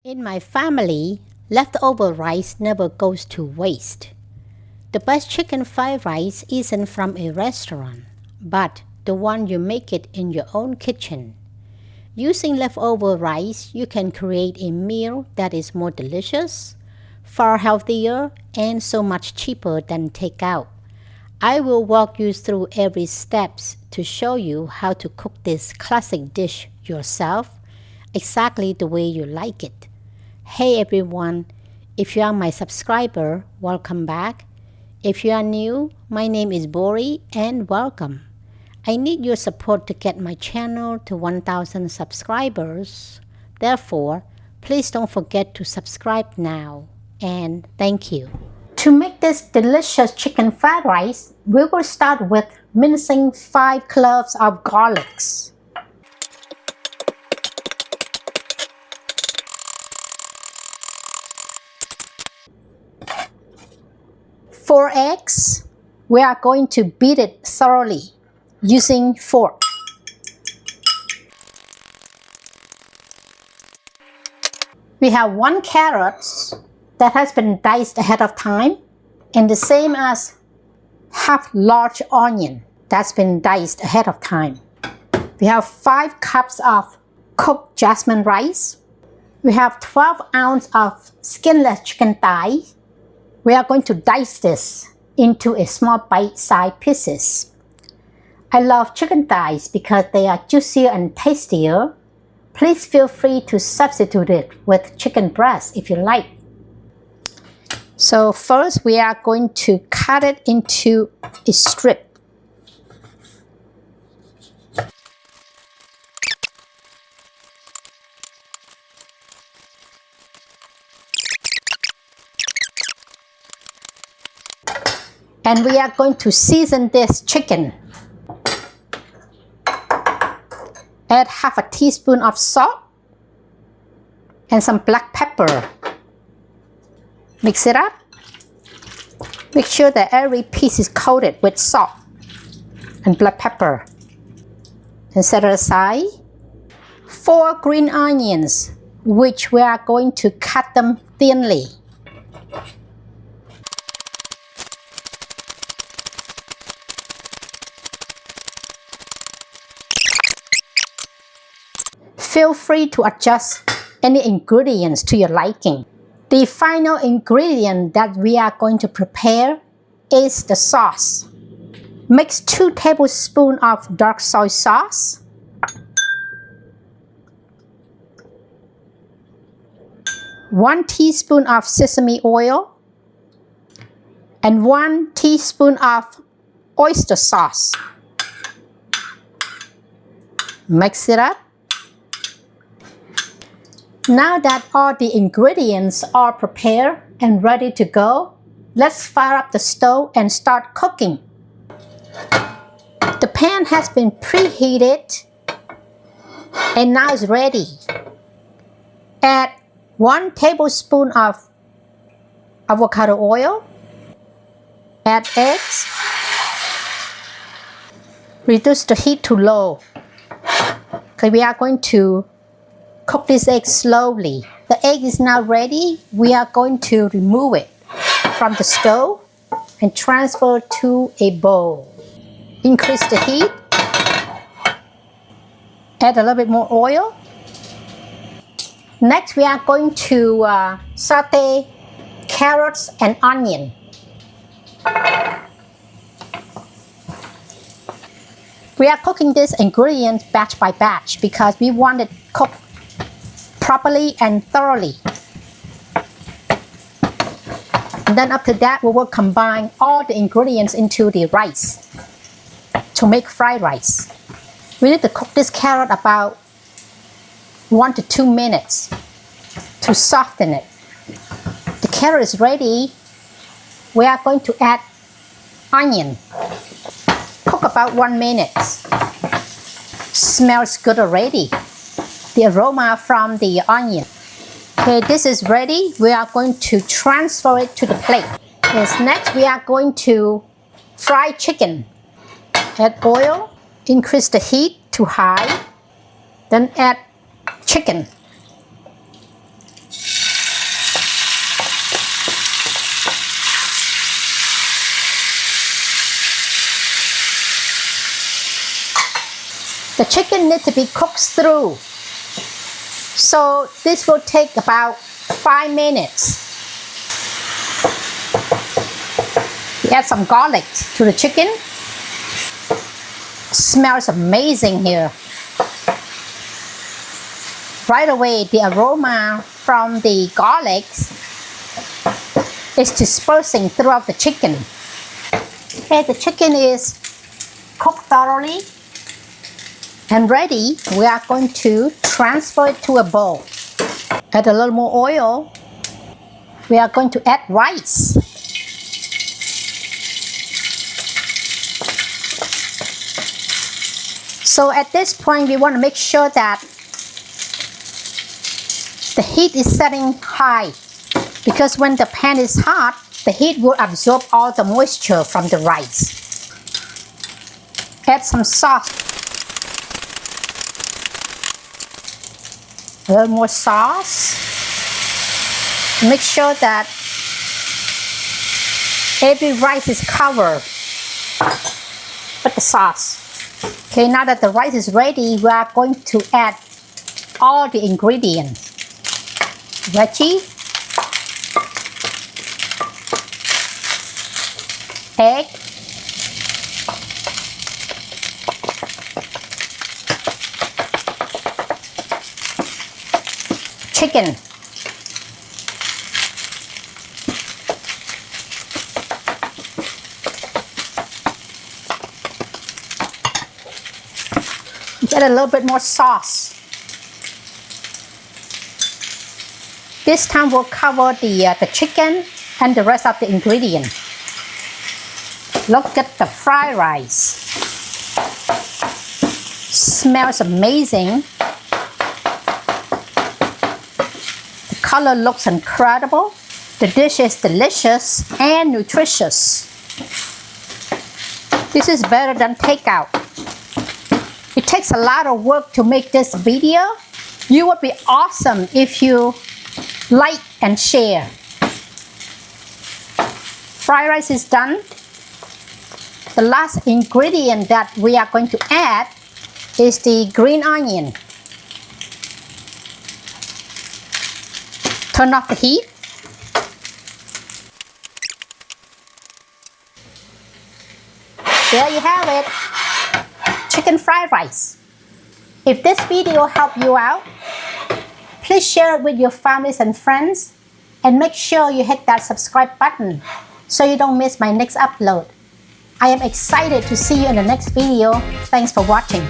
In my family, leftover rice never goes to waste. The best chicken fried rice isn't from a restaurant, but the one you make it in your own kitchen. Using leftover rice, you can create a meal that is more delicious, far healthier, and so much cheaper than takeout. I will walk you through every steps to show you how to cook this classic dish yourself, exactly the way you like it. Hey everyone, if you are my subscriber, welcome back. If you are new, my name is Bori and welcome. I need your support to get my channel to 1,000 subscribers. Therefore, please don't forget to subscribe now. And thank you. To make this delicious chicken fried rice, we will start with mincing 5 cloves of garlics. 4 eggs. We are going to beat it thoroughly using fork. We have 1 carrot that has been diced ahead of time, and the same as half large onion that's been diced ahead of time. We have 5 cups of cooked jasmine rice. We have 12 ounces of skinless chicken thigh. We are going to dice this into a small bite-sized pieces. I love chicken thighs because they are juicier and tastier. Please feel free to substitute it with chicken breast if you like. So first we are going to cut it into a strip. And we are going to season this chicken. Add half a teaspoon of salt and some black pepper. Mix it up. Make sure that every piece is coated with salt and black pepper. And set it aside. 4 green onions, which we are going to cut them thinly. Feel free to adjust any ingredients to your liking. The final ingredient that we are going to prepare is the sauce. Mix 2 tablespoons of dark soy sauce, 1 teaspoon of sesame oil, and 1 teaspoon of oyster sauce. Mix it up. Now that all the ingredients are prepared and ready to go, let's fire up the stove and start cooking. The pan has been preheated and now it's ready. Add 1 tablespoon of avocado oil. Add eggs. Reduce the heat to low. Okay, we are going to cook this egg slowly. The egg is now ready. We are going to remove it from the stove and transfer to a bowl. Increase the heat. Add a little bit more oil. Next, we are going to saute carrots and onion. We are cooking this ingredient batch by batch because we want it cooked properly and thoroughly. And then after that, we will combine all the ingredients into the rice to make fried rice. We need to cook this carrot about 1 to 2 minutes to soften it. The carrot is ready. We are going to add onion. Cook about 1 minute. Smells good already. The aroma from the onion. Okay, this is ready. We are going to transfer it to the plate. Yes, next we are going to fry chicken. Add oil, increase the heat to high, then add chicken. The chicken needs to be cooked through. So this will take about 5 minutes. We add some garlic to the chicken. Smells amazing here. Right away, the aroma from the garlic is dispersing throughout the chicken. Okay, the chicken is cooked thoroughly and ready. We are going to transfer it to a bowl. Add a little more oil. We are going to add rice. So at this point, we want to make sure that the heat is setting high, because when the pan is hot, the heat will absorb all the moisture from the rice. Add some sauce. A little more sauce. Make sure that every rice is covered with the sauce. Okay, now that the rice is ready, we are going to add all the ingredients. Veggie, egg, chicken, get a little bit more sauce. This time we'll cover the chicken and the rest of the ingredients. Look at the fried rice. Smells amazing. The color looks incredible. The dish is delicious and nutritious. This is better than takeout. It takes a lot of work to make this video. You would be awesome if you like and share. Fried rice is done. The last ingredient that we are going to add is the green onion. Turn off the heat. There you have it. Chicken fried rice. If this video helped you out, please share it with your families and friends, and make sure you hit that subscribe button so you don't miss my next upload. I am excited to see you in the next video. Thanks for watching.